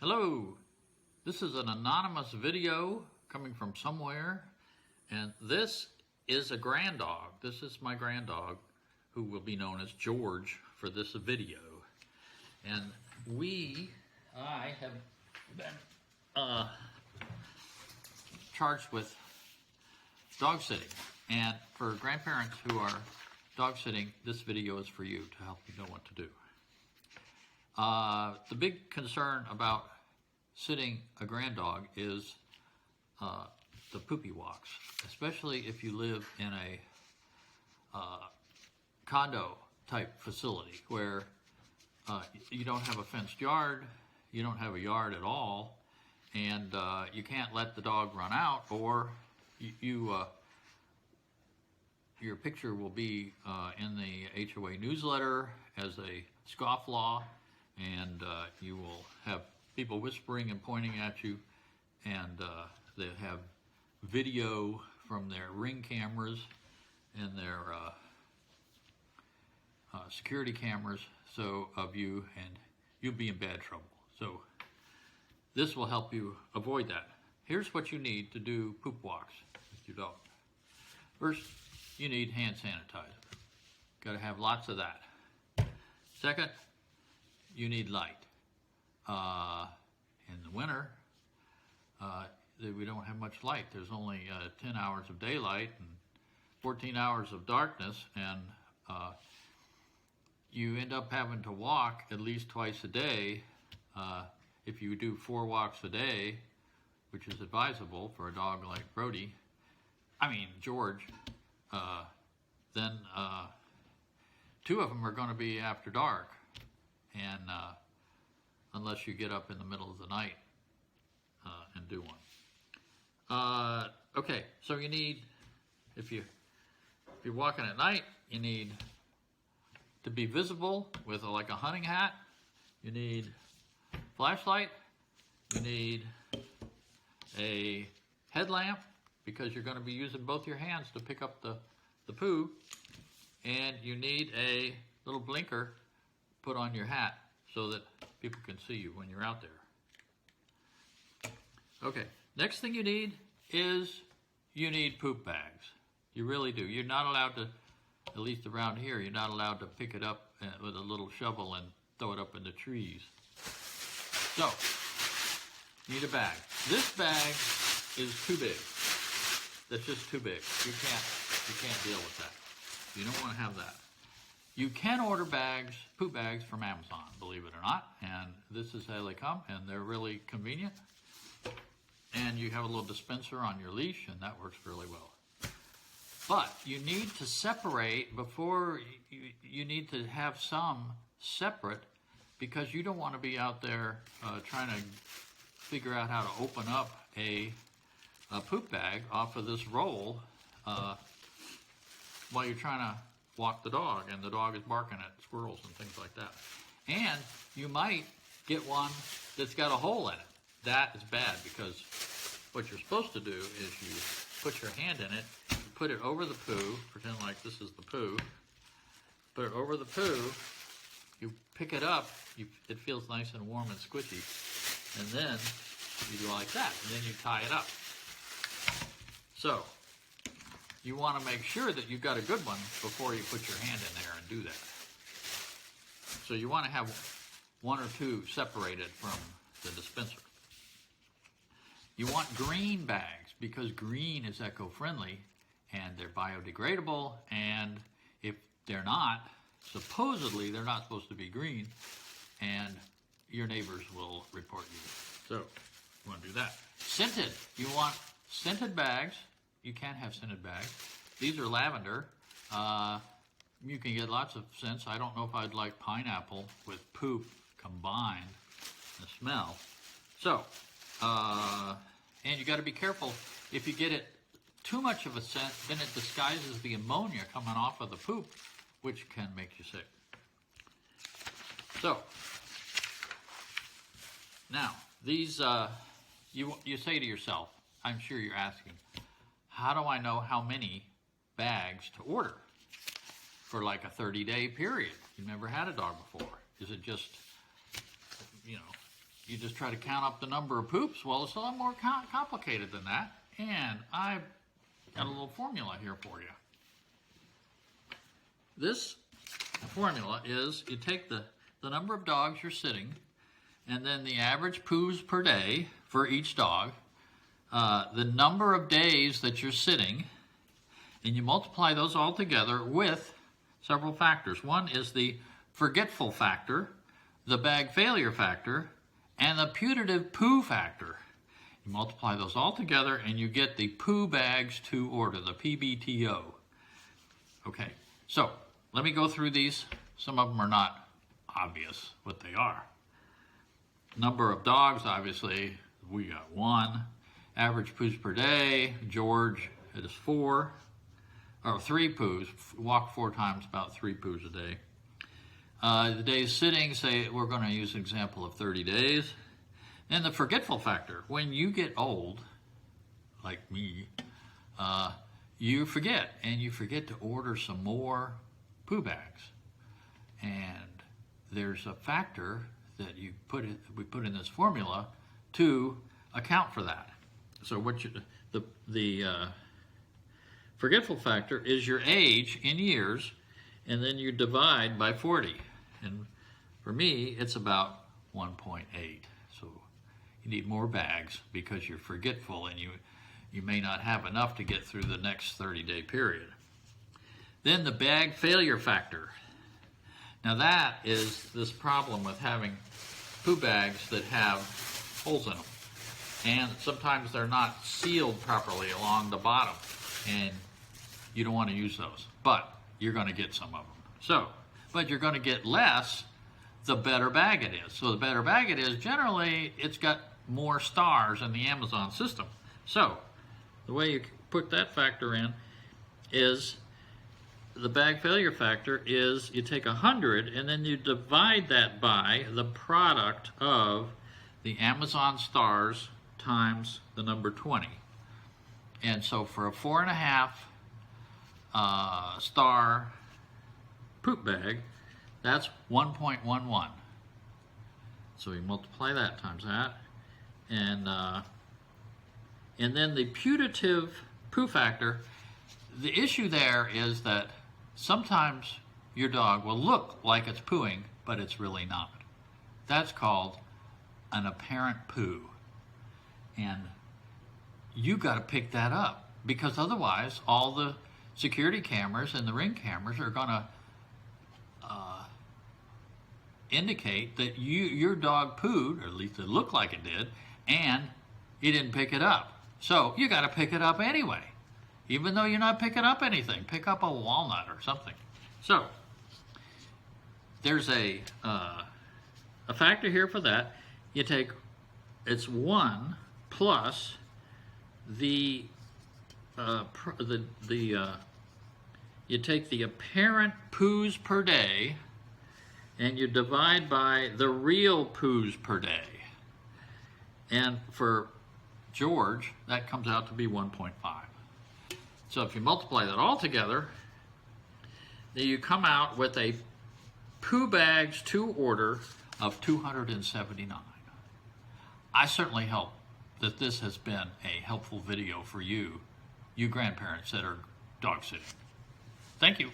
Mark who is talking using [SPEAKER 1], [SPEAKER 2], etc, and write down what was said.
[SPEAKER 1] Hello, this is an anonymous video coming from somewhere, and this is a grand dog. This is my grand dog, who will be known as George for this video. And I have been charged with dog sitting. And for grandparents who are dog sitting, this video is for you to help you know what to do. The big concern about sitting a grand dog is the poopy walks, especially if you live in a condo type facility where you don't have a fenced yard, you don't have a yard at all, and you can't let the dog run out, or your picture will be in the HOA newsletter as a scofflaw, and you will have people whispering and pointing at you, and they have video from their Ring cameras and their security cameras of you, and you'll be in bad trouble. So this will help you avoid that. Here's what you need to do poop walks with your dog. First, you need hand sanitizer. Got to have lots of that. Second, you need light. In the winter, we don't have much light. There's only 10 hours of daylight and 14 hours of darkness, and you end up having to walk at least twice a day. If you do 4 walks a day, which is advisable for a dog like George, then 2 of them are going to be after dark, and unless you get up in the middle of the night and do one. Okay, so you need, if you're walking at night, you need to be visible with like a hunting hat. You need flashlight. You need a headlamp, because you're going to be using both your hands to pick up the poo, and you need a little blinker put on your hat so that people can see you when you're out there. Okay, next thing you need is you need poop bags. You really do. You're not allowed to, at least around here, you're not allowed to pick it up with a little shovel and throw it up in the trees. So, you need a bag. This bag is too big. That's just too big. You can't deal with that. You don't want to have that. You can order bags, poop bags from Amazon, believe it or not, and this is how they come, and they're really convenient. And you have a little dispenser on your leash, and that works really well. But you need to separate before, you need to have some separate, because you don't want to be out there trying to figure out how to open up a poop bag off of this roll while you're trying to walk the dog, and the dog is barking at squirrels and things like that. And you might get one that's got a hole in it. That is bad, because what you're supposed to do is you put your hand in it, you put it over the poo, pretend like this is the poo, put it over the poo, you pick it up, it feels nice and warm and squishy, and then you do like that, and then you tie it up. So, you want to make sure that you've got a good one before you put your hand in there and do that. So you want to have 1 or 2 separated from the dispenser. You want green bags, because green is eco-friendly and they're biodegradable, and if they're not, supposedly they're not supposed to be green, and your neighbors will report you. So you want to do that. Scented. You want scented bags. You can have scented bags. These are lavender. You can get lots of scents. I don't know if I'd like pineapple with poop combined, the smell. So, and you got to be careful. If you get it too much of a scent, then it disguises the ammonia coming off of the poop, which can make you sick. So, now, these, you say to yourself, I'm sure you're asking, how do I know how many bags to order for like a 30-day period? You've never had a dog before. Is it just, you just try to count up the number of poops. Well, it's a lot more complicated than that. And I've got a little formula here for you. This formula is you take the number of dogs you're sitting, and then the average poos per day for each dog, the number of days that you're sitting, and you multiply those all together with several factors. One is the forgetful factor, the bag failure factor, and the putative poo factor. You multiply those all together and you get the poo bags to order, the PBTO. Okay, so let me go through these. Some of them are not obvious what they are. Number of dogs, obviously, we got 1. Average poos per day, George, it is 4. Or 3 poos, walk 4 times, about 3 poos a day. The days sitting, say we're going to use an example of 30 days. And the forgetful factor, when you get old, like me, you forget, and you forget to order some more poo bags. And there's a factor that we put in this formula to account for that. So what the forgetful factor is your age in years, and then you divide by 40. And for me, it's about 1.8. So you need more bags because you're forgetful and you may not have enough to get through the next 30-day period. Then the bag failure factor. Now that is this problem with having poo bags that have holes in them. And sometimes they're not sealed properly along the bottom. And you don't want to use those. But you're going to get some of them. But you're going to get less the better bag it is. So the better bag it is, generally, it's got more stars in the Amazon system. So the way you put that factor in is the bag failure factor is you take 100 and then you divide that by the product of the Amazon stars times the number 20. And so for a 4.5 star poop bag, that's 1.11. So we multiply that times that, and then the putative poo factor. The issue there is that sometimes your dog will look like it's pooing, but it's really not. That's called an apparent poo, and you got to pick that up, because otherwise all the security cameras and the ring cameras are going to indicate that your dog pooed, or at least it looked like it did, and you didn't pick it up. So you got to pick it up anyway, even though you're not picking up anything. Pick up a walnut or something. So there's a factor here for that. You take, it's 1 plus you take the apparent poos per day and you divide by the real poos per day. And for George, that comes out to be 1.5. So if you multiply that all together, then you come out with a poo bags to order of 279. I certainly hope that this has been a helpful video for you grandparents that are dog sitting. Thank you.